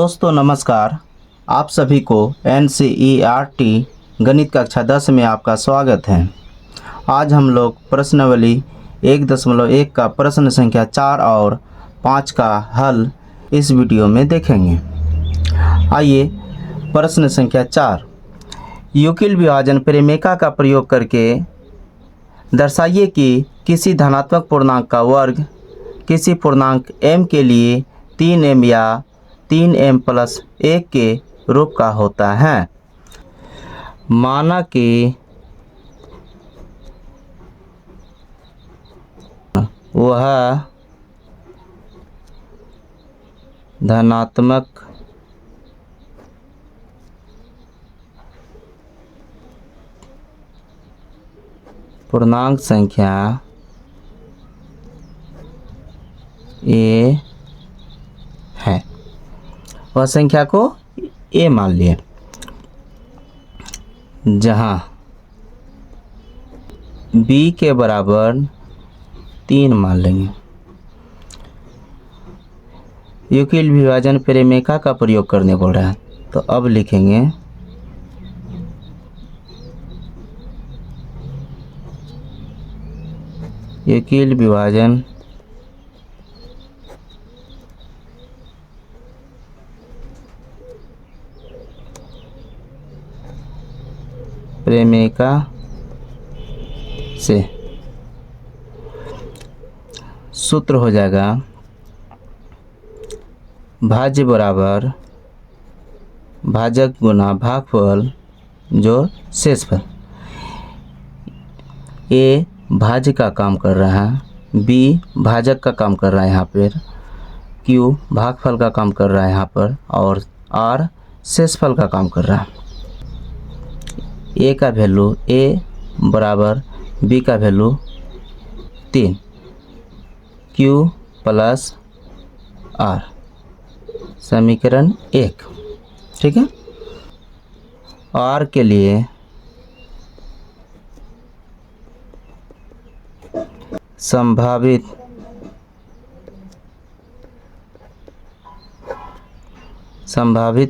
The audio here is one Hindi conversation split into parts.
दोस्तों नमस्कार। आप सभी को NCERT गणित कक्षा 10 में आपका स्वागत है। आज हम लोग प्रश्नावली 1.1 का प्रश्न संख्या 4 और 5 का हल इस वीडियो में देखेंगे। आइए प्रश्न संख्या 4, यूक्लिड विभाजन परिमेका का प्रयोग करके दर्शाइए कि किसी धनात्मक पूर्णांक का वर्ग किसी पूर्णांक m के लिए 3m या 3m + 1 के रूप का होता है। माना कि वह धनात्मक पूर्णांक संख्या a है। वह संख्या को a मान लिए, जहाँ b के बराबर 3 मान लेंगे। यूक्लिड विभाजन परिमेका का प्रयोग करने बोल रहा है, तो अब लिखेंगे यूक्लिड विभाजन परिमेका से सूत्र हो जाएगा भाज्य बराबर भाजक गुना भागफल जो शेषफल। ए भाज्य का काम कर रहा है, बी भाजक का काम कर रहा है यहाँ पर, क्यू भागफल का काम कर रहा है यहाँ पर, और आर शेषफल का काम कर रहा है। ए का वैल्यू ए बराबर बी का वैल्यू 3, क्यू प्लस आर, समीकरण 1। ठीक है। आर के लिए संभावित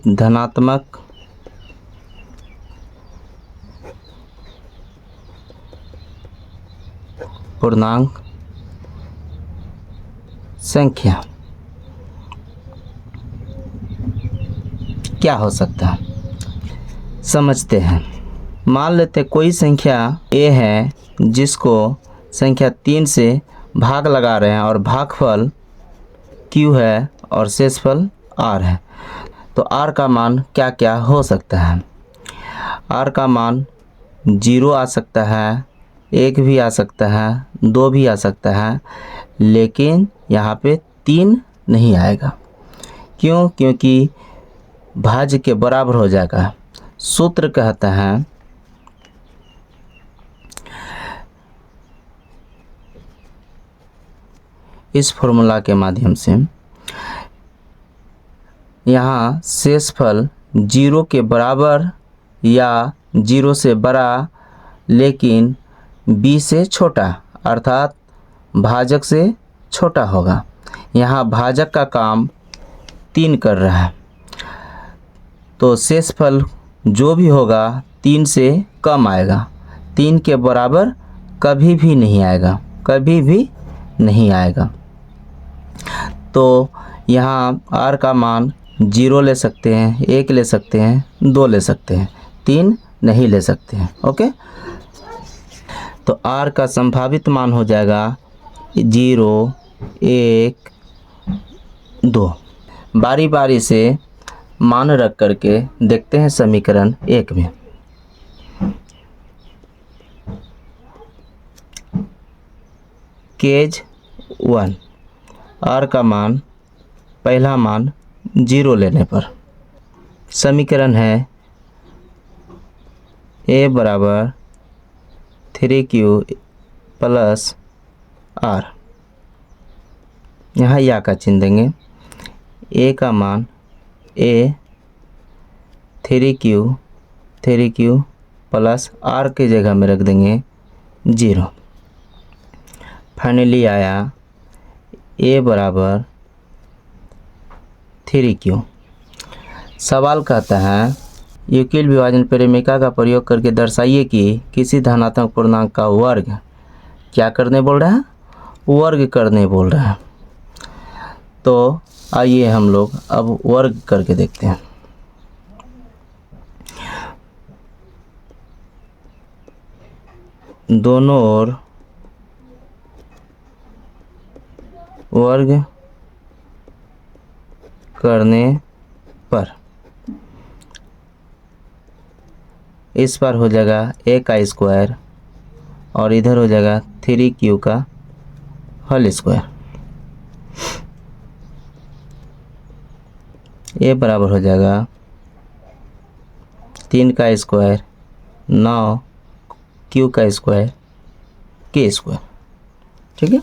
धनात्मक पूर्णांक संख्या क्या हो सकता है, समझते हैं। मान लेते कोई संख्या a है जिसको संख्या 3 से भाग लगा रहे हैं और भागफल q है और शेषफल r है। तो r का मान क्या क्या हो सकता है? r का मान 0 आ सकता है, 1 भी आ सकता है, 2 भी आ सकता है, लेकिन यहाँ पे 3 नहीं आएगा। क्यों? क्योंकि भाज्य के बराबर हो जाएगा। सूत्र कहता है इस फॉर्मूला के माध्यम से, यहाँ शेषफल 0 के बराबर या 0 से बड़ा लेकिन b से छोटा, अर्थात भाजक से छोटा होगा। यहाँ भाजक का काम 3 कर रहा है, तो शेषफल जो भी होगा 3 से कम आएगा। 3 के बराबर कभी भी नहीं आएगा, कभी भी नहीं आएगा। तो यहाँ r का मान 0 ले सकते हैं, 1 ले सकते हैं, 2 ले सकते हैं, 3 नहीं ले सकते हैं। ओके। तो r का संभावित मान हो जाएगा 0, 1, 2। बारी बारी से मान रख करके देखते हैं समीकरण 1 में। केज 1, r का मान पहला मान 0 लेने पर, समीकरण है a बराबर 3q प्लस r। यहाँ या का चिन्ह देंगे। a का मान a 3q प्लस r के जगह में रख देंगे 0। फाइनली आया a बराबर 3q। सवाल कहता है यूक्लिड विभाजन प्रेमिका का प्रयोग करके दर्शाइए कि किसी धनात्मक पूर्णांक का वर्ग क्या करने बोल रहा है, वर्ग करने बोल रहा है। तो आइए हम लोग अब वर्ग करके देखते हैं। दोनों ओर वर्ग करने पर इस पर हो जाएगा a का स्क्वायर और इधर हो जाएगा 3q का होल स्क्वायर। a बराबर हो जाएगा 3 का स्क्वायर 9 q का स्क्वायर k स्क्वायर। ठीक है,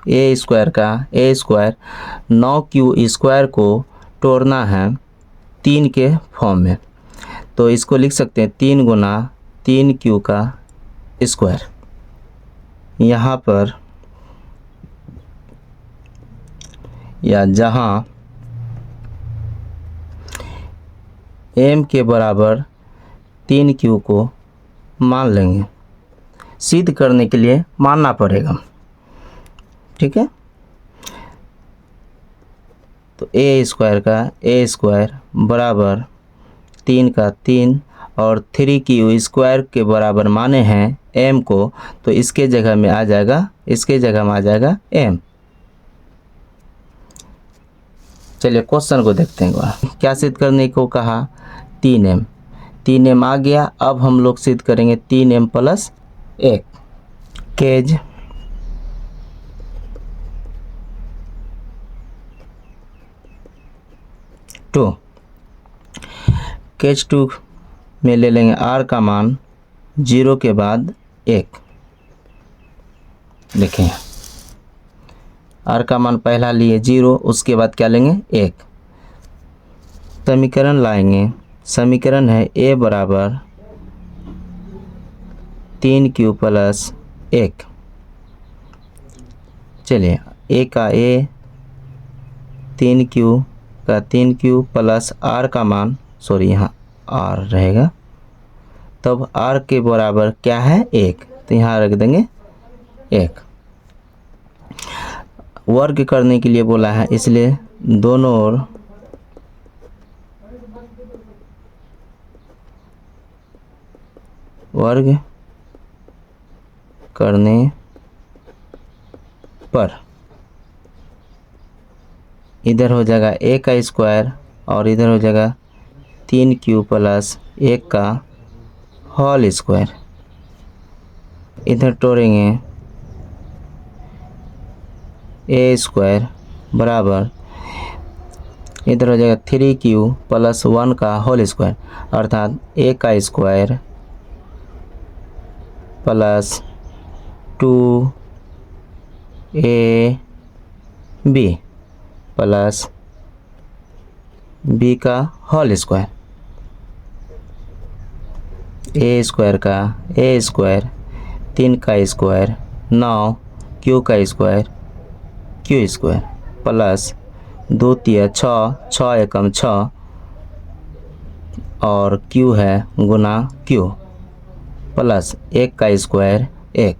a स्क्वायर का a स्क्वायर 9q स्क्वायर को तोड़ना है 3 के फॉर्म में, तो इसको लिख सकते हैं 3 गुना 3q का स्क्वायर। यहाँ पर या जहाँ m के बराबर 3q को मान लेंगे, सिद्ध करने के लिए मानना पड़ेगा। ठीक है, तो a स्क्वायर बराबर 3 का 3 और 3q स्क्वायर के बराबर माने हैं m को, तो इसके जगह में आ जाएगा m। चलिए क्वेश्चन को देखते हैं। क्या सिद्ध करने को कहा, 3m आ गया। अब हम लोग सिद्ध करेंगे 3m प्लस 1 केज 2 केज 2 में ले लेंगे r का मान 0 के बाद 1। देखें r का मान पहला लिए 0, उसके बाद क्या लेंगे 1। समीकरण लाएंगे, समीकरण है a बराबर 3q प्लस 1। चलिए a का a 3q का 3q प्लस r का मान, सॉरी यहाँ r रहेगा, तब r के बराबर क्या है 1, तो यहाँ रख देंगे 1। वर्ग करने के लिए बोला है, इसलिए दोनों ओर वर्ग करने पर इधर हो जाएगा a का स्क्वायर और इधर हो जाएगा 3q प्लस 1 का होल स्क्वायर। इधर तोड़ेंगे a स्क्वायर बराबर इधर हो जाएगा 3q प्लस 1 का होल स्क्वायर, अर्थात a का square plus 2ab plus b का होल स्क्वायर। a स्क्वायर 3 का स्क्वायर 9 q का स्क्वायर q स्क्वायर प्लस 2 तिया 6 एकम 6 और q है गुना q प्लस 1 का स्क्वायर 1।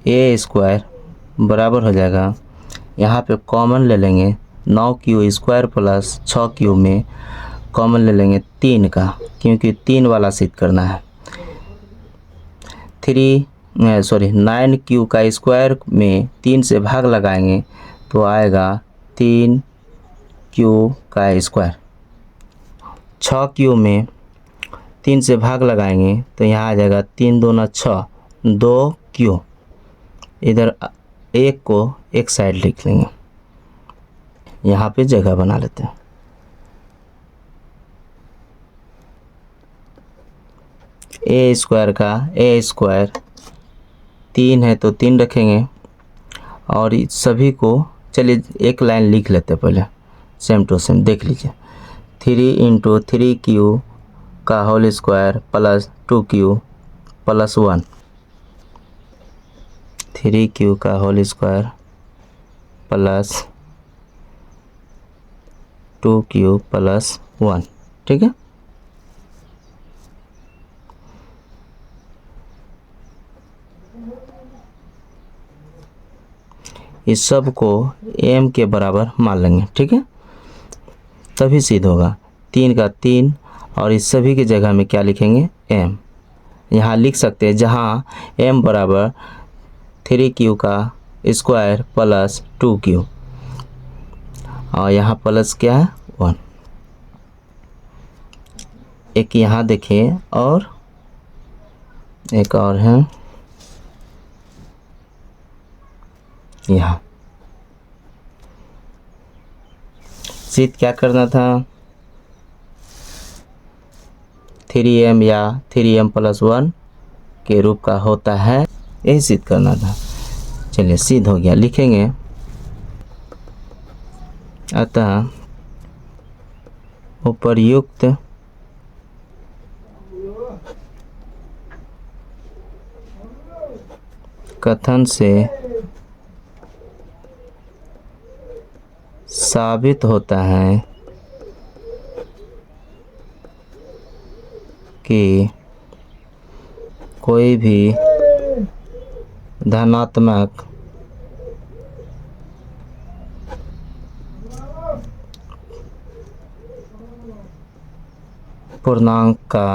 a स्क्वायर बराबर हो जाएगा, यहाँ पे कॉमन ले लेंगे 9q स्क्वायर प्लस 6q में कॉमन ले लेंगे 3 का, क्योंकि 3 वाला सिद्ध करना है। 9q का स्क्वायर में 3 से भाग लगाएंगे तो आएगा 3q का स्क्वायर। 6q में 3 से भाग लगाएंगे तो यहाँ आ जाएगा 3 दूना 6 2q। इधर 1 को एक साइड लिख लेंगे, यहाँ पे जगह बना लेते हैं। a स्क्वायर 3 है तो 3 रखेंगे और सभी को चलिए एक लाइन लिख लेते हैं पहले, सेम टू सेम देख लीजिए। 3 × 3q का whole square plus 2q plus 1 3q का whole square plus 2q plus 1। ठीक है, इस सब को m के बराबर मान लेंगे। ठीक है, तभी सिद्ध होगा। 3 का 3 और इस सभी की जगह में क्या लिखेंगे, m। यहाँ लिख सकते हैं जहाँ m बराबर 3q का स्क्वायर प्लस 2q और यहाँ प्लस क्या है 1। एक यहाँ देखिए और एक और है यहाँ। सिद्ध क्या करना था, 3m या 3m प्लस 1 के रूप का होता है, यही सिद्ध करना था। चलिए सिद्ध हो गया, लिखेंगे। अतः उपर्युक्त कथन से साबित होता है कि कोई भी धनात्मक पूर्णांक का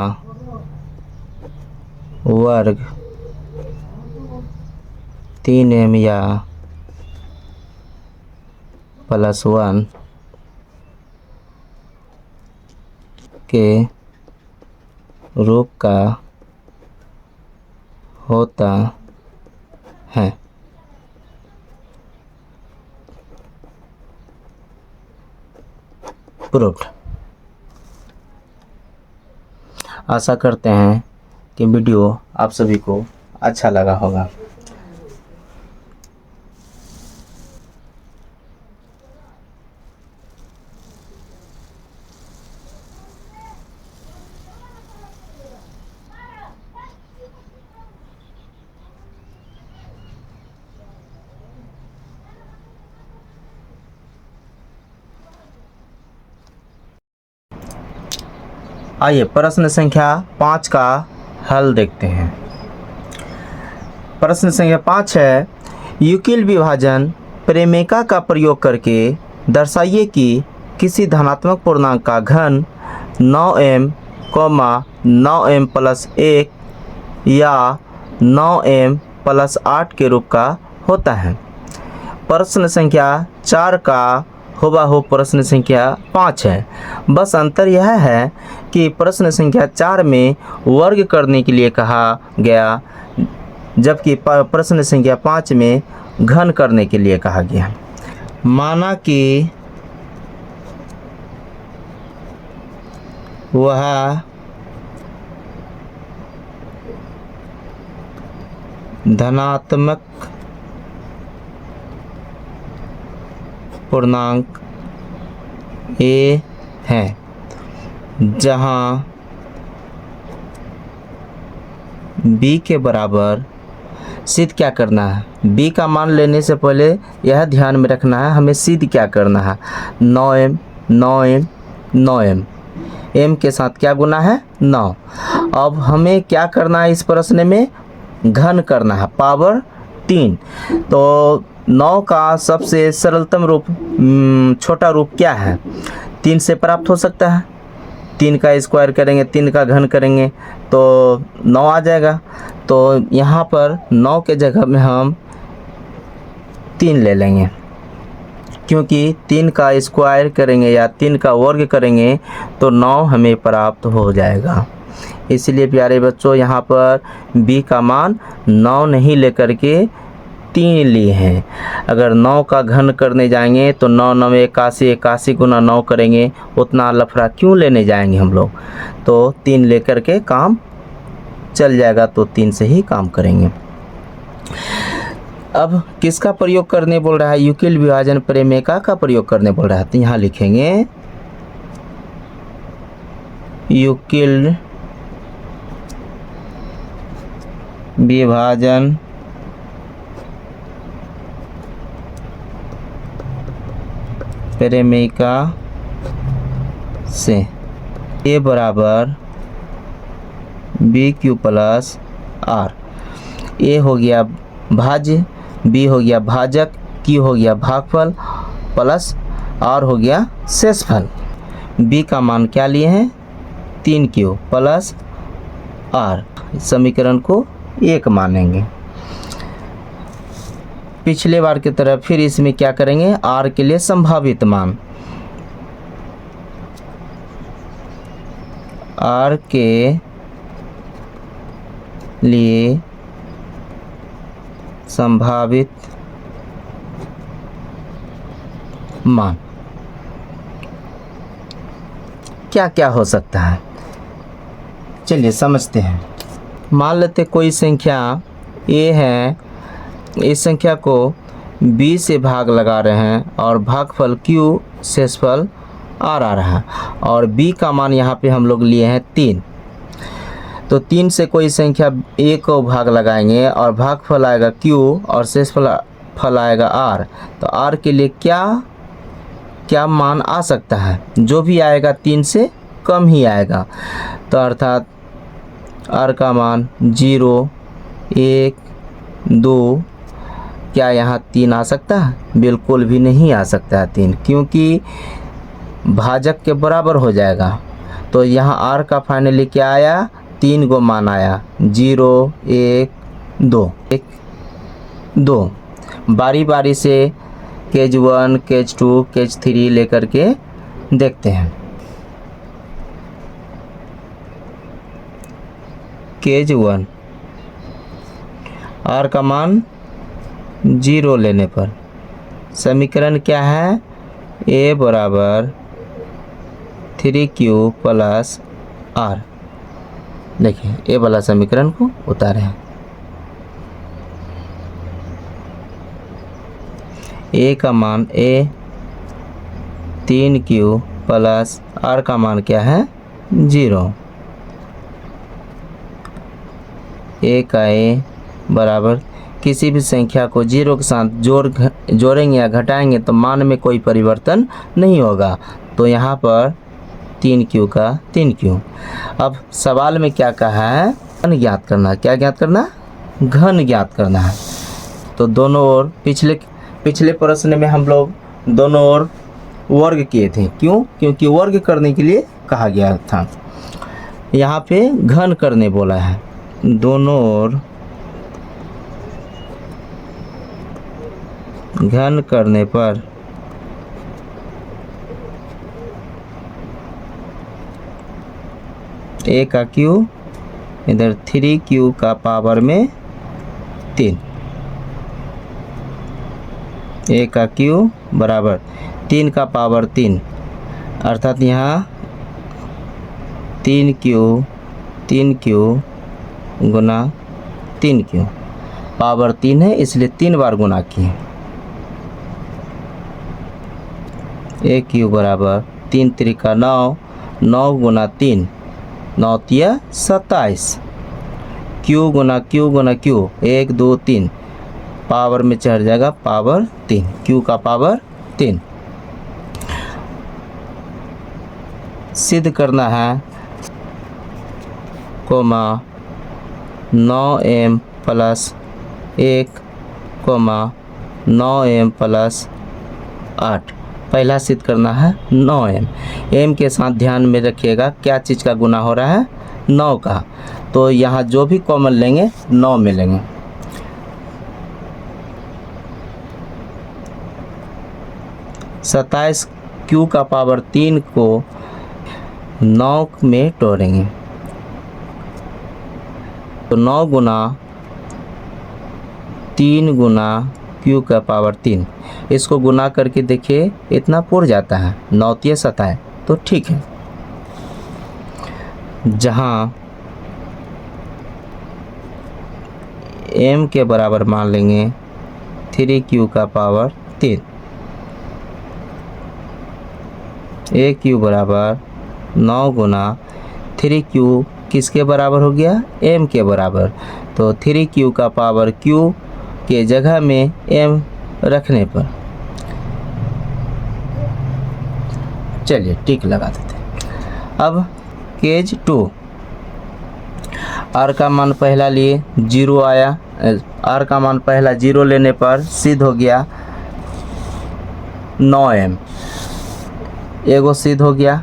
वर्ग 3m या प्लस 1 के रूप का होता है। प्रूव्ड। आशा करते हैं कि वीडियो आप सभी को अच्छा लगा होगा। आइए प्रश्न संख्या 5 का हल देखते हैं। प्रश्न संख्या 5 है, यूक्लिड विभाजन प्रेमिका का प्रयोग करके दर्शाइए कि किसी धनात्मक पूर्णांक का घन 9m, 9m प्लस 1 या 9m प्लस 8 के रूप का होता है। प्रश्न संख्या 4 का हुबहू प्रश्न संख्या 5 है। बस अंतर यह है कि प्रश्न संख्या 4 में वर्ग करने के लिए कहा गया, जबकि प्रश्न संख्या 5 में घन करने के लिए कहा गया। माना कि वह धनात्मक पूर्णांक a है जहाँ b के बराबर। सिद्ध क्या करना है, b का मान लेने से पहले यह ध्यान में रखना है हमें सिद्ध क्या करना है। 9m 9m 9m, m के साथ क्या गुना है 9। अब हमें क्या करना है, इस प्रश्न में घन करना है, पावर 3। तो 9 का सबसे सरलतम रूप, छोटा रूप क्या है, 3 से प्राप्त हो सकता है। 3 का स्क्वायर करेंगे, 3 का घन करेंगे तो 9 आ जाएगा। तो यहाँ पर 9 के जगह में हम 3 ले लेंगे, क्योंकि 3 का स्क्वायर करेंगे या 3 का वर्ग करेंगे तो 9 हमें प्राप्त हो जाएगा। इसलिए प्यारे बच्चों, यहाँ पर b का मान 9 नहीं लेकर के 3 लिए हैं। अगर 9 का घन करने जाएंगे तो 9 9 81, 81 गुना 9 करेंगे, उतना लफड़ा क्यों लेने जाएंगे हम लोग। तो 3 लेकर के काम चल जाएगा, तो 3 से ही काम करेंगे। अब किसका प्रयोग करने बोल रहा है, यूक्लिड विभाजन प्रेमिका का प्रयोग करने बोल रहा है। तो यहाँ लिखेंगे यूक्लिड विभाजन प्रेमिका से ए बराबर बी क्यू प्लस आर। ए हो गया भाज्य, बी हो गया भाजक, क्यू हो गया भागफल प्लस आर हो गया शेषफल। बी का मान क्या लिए हैं 3Q प्लस आर। समीकरण को 1 मानेंगे। पिछले बार की तरह फिर इसमें क्या करेंगे, आर के लिए संभावित मान, आर के लिए संभावित मान क्या क्या हो सकता है, चलिए समझते हैं। मान लेते कोई संख्या a है, इस संख्या को b से भाग लगा रहे हैं और भागफल q शेषफल r आ रहा है और b का मान यहाँ पे हम लोग लिए हैं 3। तो 3 से कोई संख्या a को भाग लगाएंगे और भागफल आएगा q और शेषफल आएगा r। तो r के लिए क्या मान आ सकता है, जो भी आएगा 3 से कम ही आएगा। तो अर्थात r का मान 0, 1, 2, क्या यहाँ 3 आ सकता है? बिल्कुल भी नहीं आ सकता है 3, क्योंकि भाजक के बराबर हो जाएगा। तो यहाँ r का फाइनली क्या आया, 3 गो मान आया, 0, 1, 2, 1, 2। बारी बारी से केज 1, केज 2, केज 3 लेकर के देखते हैं। केज 1 r का मान 0 लेने पर समीकरण क्या है, a बराबर 3Q प्लस r। देखिए ए वाला समीकरण को उतारे हैं। a का मान 3Q प्लस r का मान क्या है 0। a का a बराबर किसी भी संख्या को 0 के साथ जोड़ेंगे या घटाएंगे तो मान में कोई परिवर्तन नहीं होगा। तो यहाँ पर 3Q का 3Q। अब सवाल में क्या कहा है, घन ज्ञात करना। क्या ज्ञात करना, घन ज्ञात करना है। तो दोनों ओर पिछले प्रश्न में हम लोग दोनों ओर वर्ग किए थे। क्यों? क्योंकि वर्ग करने के लिए कहा गया था। यहाँ पे घन करने बोला है। दोनों ओर घन करने पर a का q इधर 3Q का पावर में 3, a का q बराबर 3 का पावर 3, अर्थात यहाँ 3Q गुना 3Q, पावर 3 है इसलिए 3 बार गुना किए। AQ बराबर 3 त्रिका 9, 9 गुना 3, 9 तिया 27, Q गुना Q, 1 2 3, पावर में चढ़ जाएगा पावर 3, Q का पावर 3। सिद्ध करना है, coma 9m plus 1, 9m plus 8। पहला सिद्ध करना है 9m। m के साथ ध्यान में रखिएगा क्या चीज़ का गुना हो रहा है, 9 का। तो यहाँ जो भी कॉमन लेंगे 9 में लेंगे। सत्ताईस Q का पावर 3 को 9 में तोड़ेंगे तो 9 गुना 3 गुना Q का पावर 3, इसको गुना करके देखिए इतना पुर जाता है, 9 तिया 27, तो ठीक है। जहाँ m के बराबर मान लेंगे 3Q का पावर 3, AQ बराबर 9 गुना 3Q किसके बराबर हो गया, m के बराबर। तो 3Q का पावर Q के जगह में m रखने पर चलिए टिक लगा देते हैं। अब केज 2, आर का मान पहला लिए 0 आया, आर का मान पहला 0 लेने पर सिद्ध हो गया 9m, एगो सिद्ध हो गया,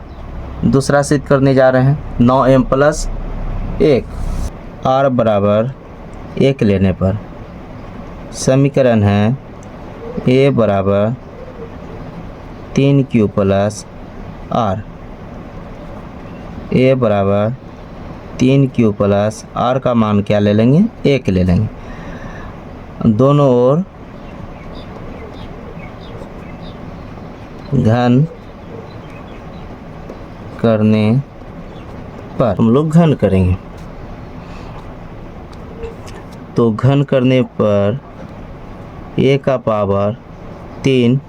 दूसरा सिद्ध करने जा रहे हैं 9m प्लस 1, आर बराबर 1 लेने पर समीकरण है ए बराबर 3q प्लस आर, ए बराबर 3q प्लस आर का मान क्या ले लेंगे, 1 ले लेंगे। दोनों ओर घन करने पर हम लोग घन करेंगे, तो घन करने पर a का पावर 3,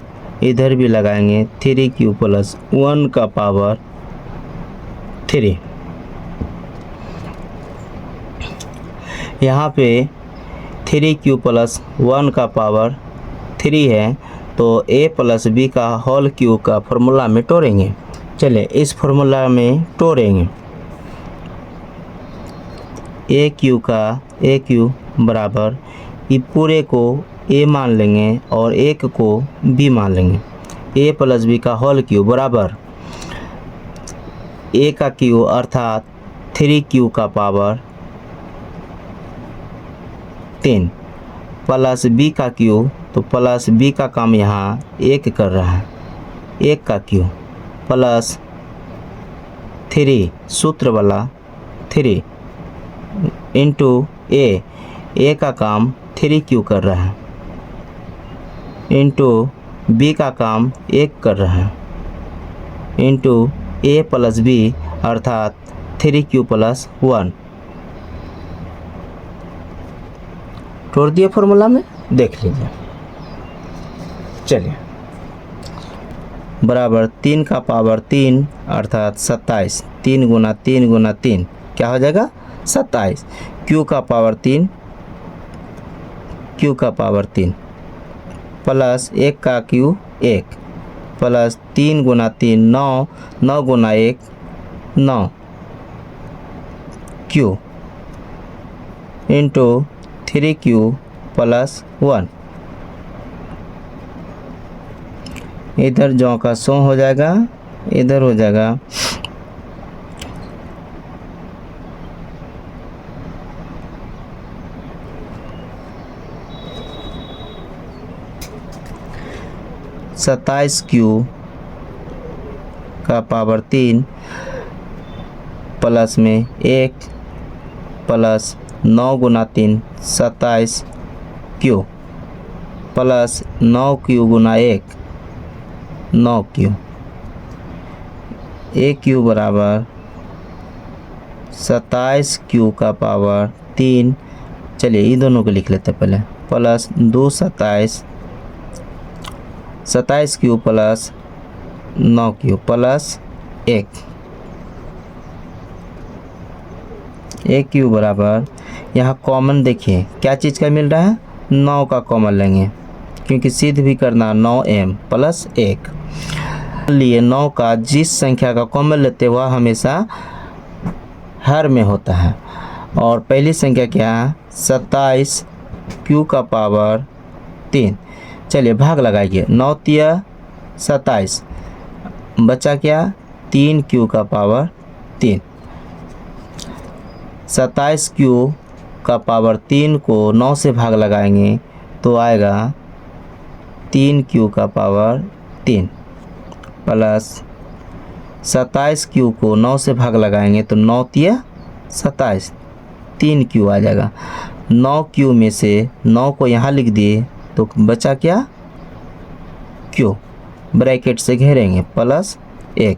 इधर भी लगाएंगे 3q प्लस 1 का पावर 3। यहाँ पे 3q प्लस 1 का पावर 3 है, तो a प्लस b का होल क्यू का फॉर्मूला में तोड़ेंगे। चलिए इस फॉर्मूला में तोड़ेंगे, a क्यू बराबर ये पूरे को a मान लेंगे और एक को b मान लेंगे, a प्लस b का होल क्यू बराबर a का क्यू अर्थात 3q का पावर 3 प्लस b का क्यू, तो प्लस b का काम यहाँ 1 कर रहा है, 1 का क्यू प्लस 3 सूत्र वाला 3 इंटू a का काम 3q कर रहा है, इंटू b का काम 1 कर रहा है, इंटू a प्लस b अर्थात 3q प्लस 1। तोड़ दिए फॉर्मूला में, देख लीजिए। चलिए बराबर 3 का पावर 3 अर्थात 27, 3 गुना 3 गुना 3 क्या हो जाएगा 27, q का पावर 3, q का पावर 3 प्लस 1 का q 1 प्लस 3 गुना 3 9, 9 गुना 1 9 q इंटू 3q प्लस 1, इधर जो का सो हो जाएगा, इधर हो जाएगा 27q का पावर 3 प्लस में 1 प्लस 9 गुना 3 27q प्लस 9q गुना 1 9q, aq बराबर 27q का पावर 3। चलिए ये दोनों को लिख लेते हैं पहले, plus 2 27q plus 9q plus 1 aq बराबर, यहाँ कॉमन देखिए क्या चीज़ का मिल रहा है, 9 का कॉमन लेंगे क्योंकि सिद्ध भी करना 9m प्लस 1 लिए 9 का जिस संख्या का कॉमन लेते हैं वह हमेशा हर में होता है, और पहली संख्या क्या है 27q का पावर 3। चलिए भाग लगाइए, 9 तिया 27, बचा क्या 3q का पावर 3, 27q का पावर 3 को 9 से भाग लगाएंगे तो आएगा 3q का पावर 3 प्लस 27q को 9 से भाग लगाएंगे तो 9 तिया 27, 3q आ जाएगा। 9q में से 9 को यहाँ लिख दिए तो बचा क्या q, ब्रैकेट से घेरेंगे प्लस 1,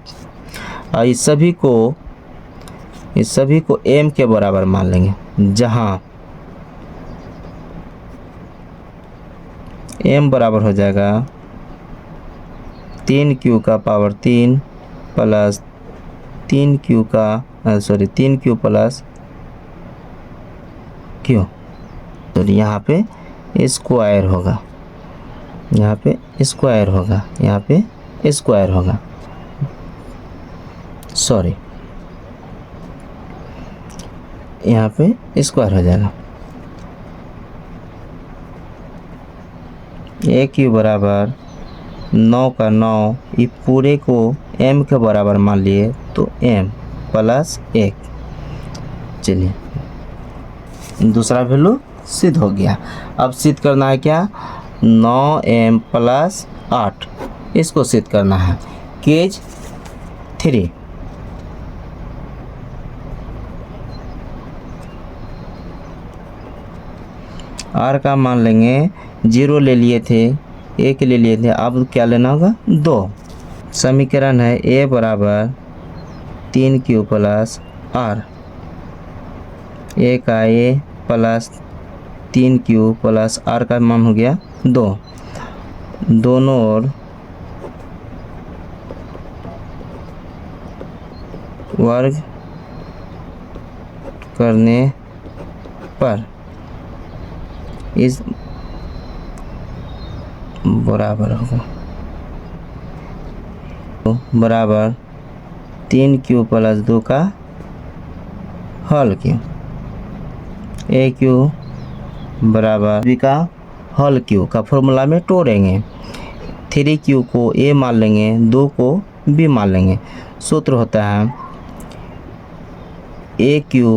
और इस सभी को m के बराबर मान लेंगे, जहाँ m बराबर हो जाएगा 3q का power 3 plus 3q plus q, तो यहाँ पे स्क्वायर होगा, यहाँ पे स्क्वायर होगा, यहाँ पे स्क्वायर होगा, सॉरी, यहाँ पे स्क्वायर हो जाएगा। ए क्यू बराबर 9 का 9, ये पूरे को m के बराबर मान लिए तो m प्लस 1। चलिए दूसरा वैल्यू सिद्ध हो गया। अब सिद्ध करना है क्या, 9m प्लस 8, इसको सिद्ध करना है। केज 3, r का मान लेंगे 0 ले लिए थे, 1 ले लिए थे, अब क्या लेना होगा 2। समीकरण है a बराबर 3q प्लस r, a का a plus 3q plus r का मान हो गया 2। दोनों ओर वर्ग करने पर इस बराबर होगा, तो बराबर 3q प्लस 2 का हल q, ए क्यू बराबर b का हल q का फॉर्मूला में तोड़ेंगे। 3q को a मान लेंगे, 2 को b मान लेंगे। सूत्र होता है a cube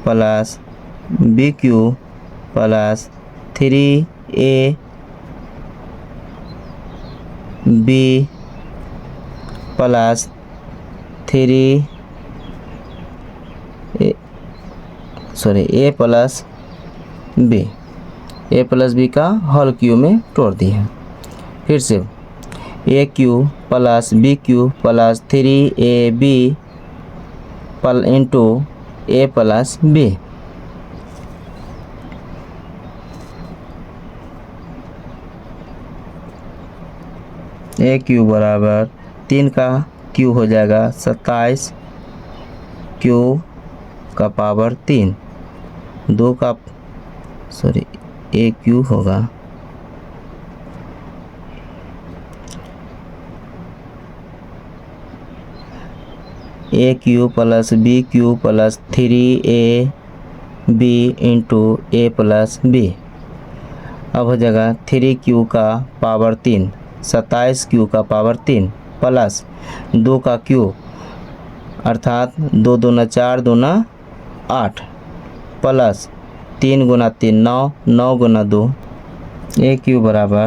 plus b cube plus 3a b plus 3a plus b, a plus b का होल क्यू में तोड़ दिए। फिर से a cube plus b cube plus 3ab into a plus b, a cube बराबर 3 का क्यू हो जाएगा 27 क्यू का पावर 3, 2 का ए क्यू होगा a cube plus b cube plus 3ab into a plus b। अब हो जाएगा 3q का पावर 3, 27q का पावर 3 प्लस 2 का q अर्थात 2 दूना 4 दूना 8 प्लस 3 गुना 3 9, 9 गुना 2, ए क्यू बराबर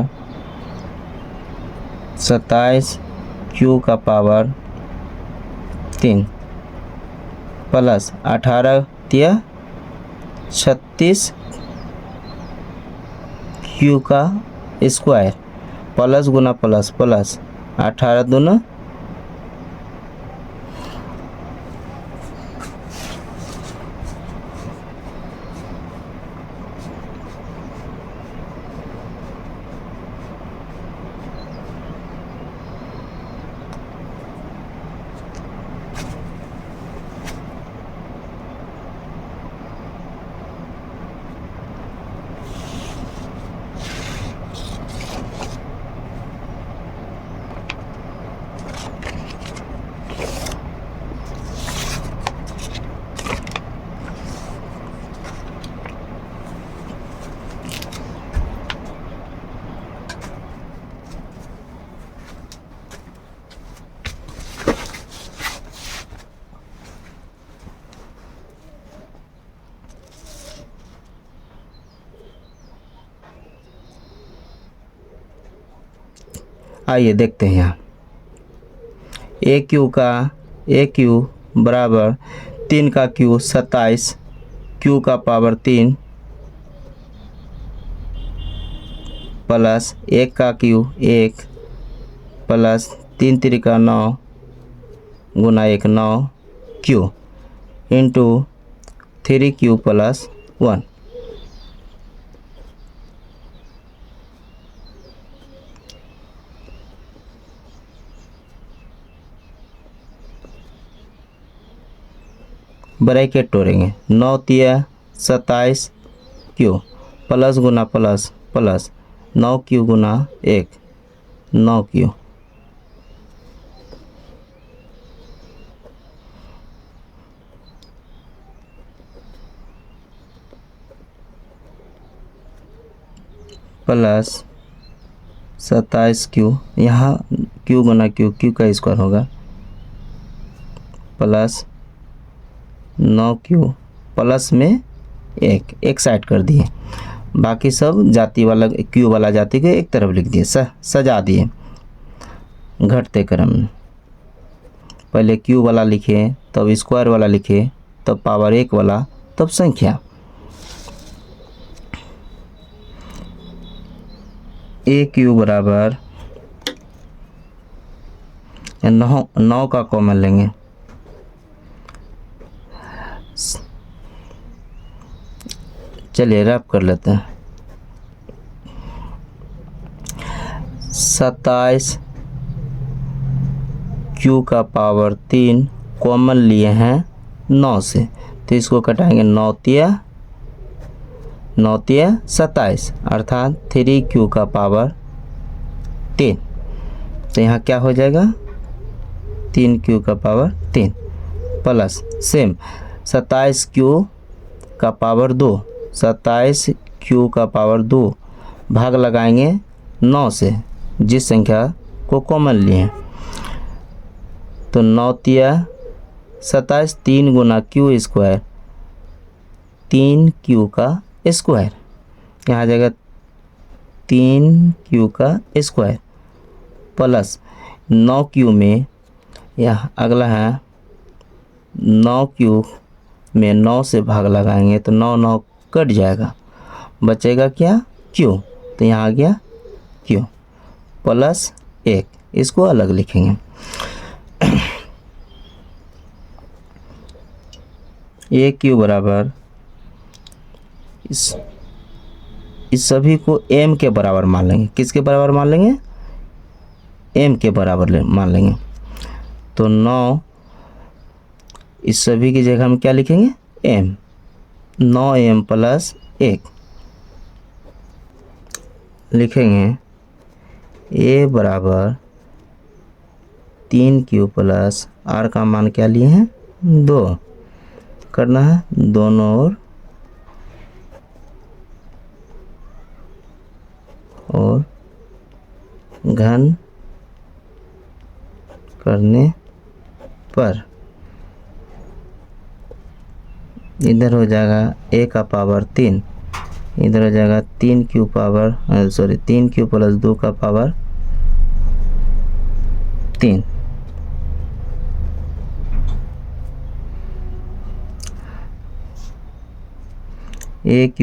27q का पावर 3 प्लस 18 तिया 36 q का स्क्वायर प्लस गुना प्लस प्लस 18 दूना आइए देखते हैं यहाँ ए क्यू बराबर 3 का क्यू 27 क्यू का पावर 3 प्लस 1 का क्यू 1 प्लस 3 3 9 गुना 1 9 Q into 3q plus 1। Bracket तोड़ेंगे, 9 तिया 27 क्यू प्लस गुना प्लस प्लस 9 क्यू गुना 1 9 क्यू प्लस 27Q, यहाँ Q गुना Q का स्क्वायर होगा, प्लस 9Q प्लस में एक साइड कर दिए, बाकी सब जाति वाला Q वाला जाति को एक तरफ लिख दिए, सजा दिए घटते क्रम में। पहले Q वाला लिखे, तब स्क्वायर वाला लिखे, तब पावर 1 वाला, तब संख्या। AQ बराबर 9 का कॉमन लेंगे, चलिए रैप कर लेते हैं। 27Q का पावर 3 कॉमन लिए हैं 9 से, तो इसको कटाएंगे 9 तिया 27, अर्थात 3Q का पावर 3। तो यहाँ क्या हो जाएगा, 3Q का पावर 3 प्लस सेम 27Q का पावर 2, 27Q का पावर 2 भाग लगाएंगे 9 से, जिस संख्या को कॉमन लिए, तो 9 तिया 27, 3 गुना Q स्क्वायर, 3Q का स्क्वायर, यहाँ आ जाएगा 3Q का स्क्वायर प्लस 9Q में, यह अगला है 9Q में 9 से भाग लगाएंगे तो 9 9 कट जाएगा, बचेगा क्या Q, तो यहाँ आ गया Q प्लस 1, इसको अलग लिखेंगे। AQ बराबर इस सभी को M के बराबर मान लेंगे। किसके बराबर मान लेंगे, M के बराबर मान लेंगे। तो 9 इस सभी की जगह हम क्या लिखेंगे, M, 9M प्लस 1 लिखेंगे। A बराबर 3Q प्लस R का मान क्या लिए हैं 2, करना है दोनों और घन करने पर इधर हो जाएगा A का पावर 3, इधर हो जाएगा 3Q पावर 3Q प्लस 2 का पावर 3। AQ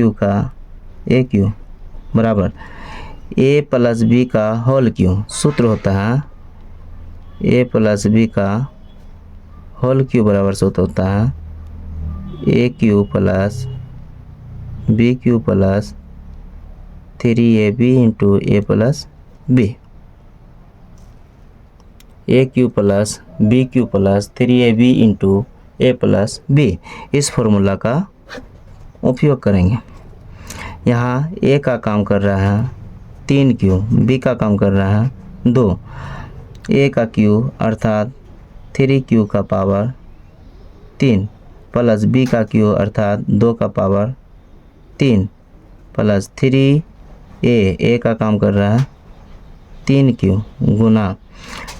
बराबर A प्लस B का होल Q, सूत्र होता है A प्लस B का होल Q बराबर सूत्र होता है AQ plus BQ plus 3AB into A plus B, AQ plus BQ plus 3AB into A plus B, इस फॉर्मूला का उपयोग करेंगे। यहाँ A का काम कर रहा है 3Q, B का काम कर रहा है 2, A का Q अर्थात 3Q का पावर 3 प्लस B का Q अर्थात 2 का पावर 3 प्लस 3A का काम कर रहा है 3Q गुना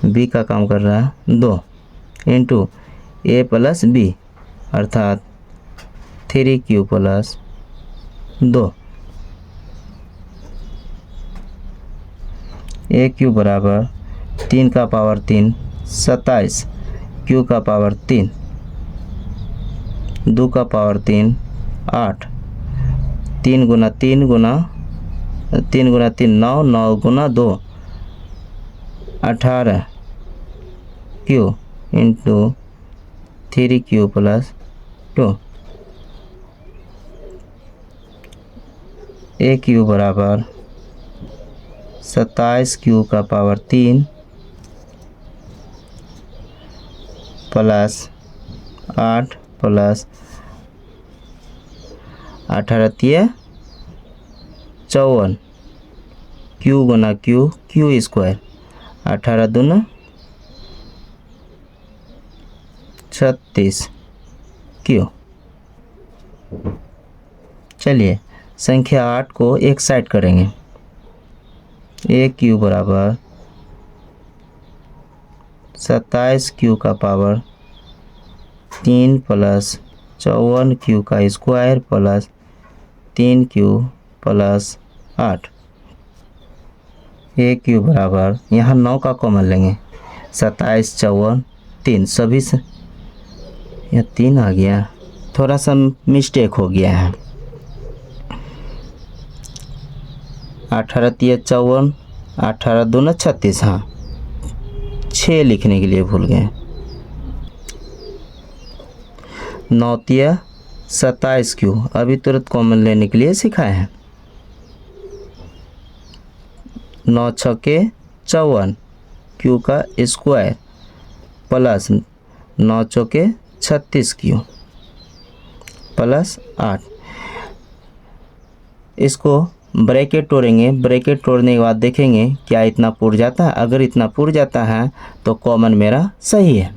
B का काम कर रहा है 2 इंटू A प्लस B अर्थात 3Q प्लस 2। AQ बराबर 3 का पावर 3 27, Q का पावर 3, 2 का पावर 3 8, 3 गुना 3 9 9 गुना 2 18 Q into 3Q plus 2। AQ बराबर 27Q का पावर 3 प्लस 8 प्लस 18 तिया 54, Q गुना Q स्क्वायर, 18 दूना 36 Q। चलिए संख्या 8 को एक साइड करेंगे, ए क्यू बराबर 27 क्यू का पावर 3 प्लस 54 क्यू का स्क्वायर प्लस 3 क्यू प्लस 8। ए क्यू बराबर यहाँ 9 का कॉमन लेंगे, 27 54 3 सभी से यह 3 आ गया, थोड़ा सा मिस्टेक हो गया है। 18 3 54, 18 2 36, हाँ 6 लिखने के लिए भूल गए। 9 3 27 क्यू अभी तुरंत कॉमन लेने के लिए सिखाए हैं। 9 6 54 क्यू का स्क्वायर प्लस 9 चौके 36 क्यू प्लस 8। इसको ब्रैकेट तोड़ेंगे, ब्रैकेट तोड़ने के बाद देखेंगे क्या इतना पुर जाता है। अगर इतना पुर जाता है तो कॉमन मेरा सही है।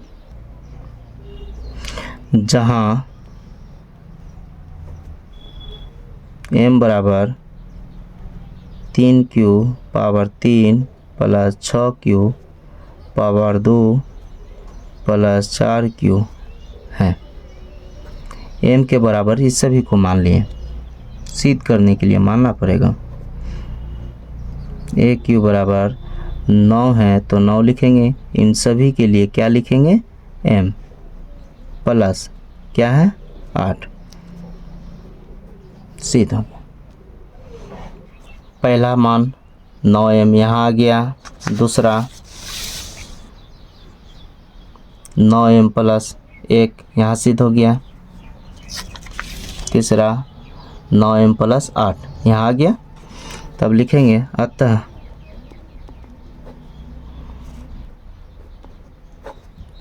जहाँ m बराबर 3 Q power 3 plus 6 Q power 2 plus 4 Q है, m के बराबर इस सभी को मान लिए, सिद्ध करने के लिए मानना पड़ेगा। ए क्यू बराबर 9 है तो 9 लिखेंगे, इन सभी के लिए क्या लिखेंगे m प्लस क्या है 8, सिद्ध हो गया। पहला मान 9m यहाँ आ गया, दूसरा 9m प्लस 1 यहाँ सिद्ध हो गया, तीसरा 9m प्लस 8 यहाँ आ गया। तब लिखेंगे अतः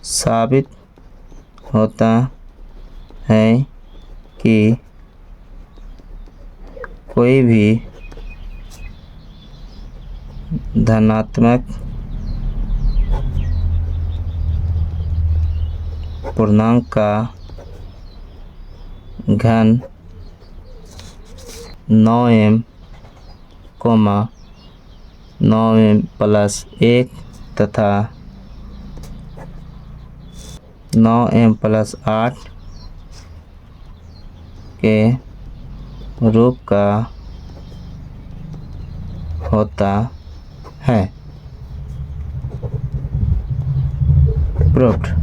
साबित होता है कि कोई भी धनात्मक पूर्णांक का घन 9m 9m प्लस 1 तथा 9m प्लस 8 के रूप का होता है। प्रूव्ड।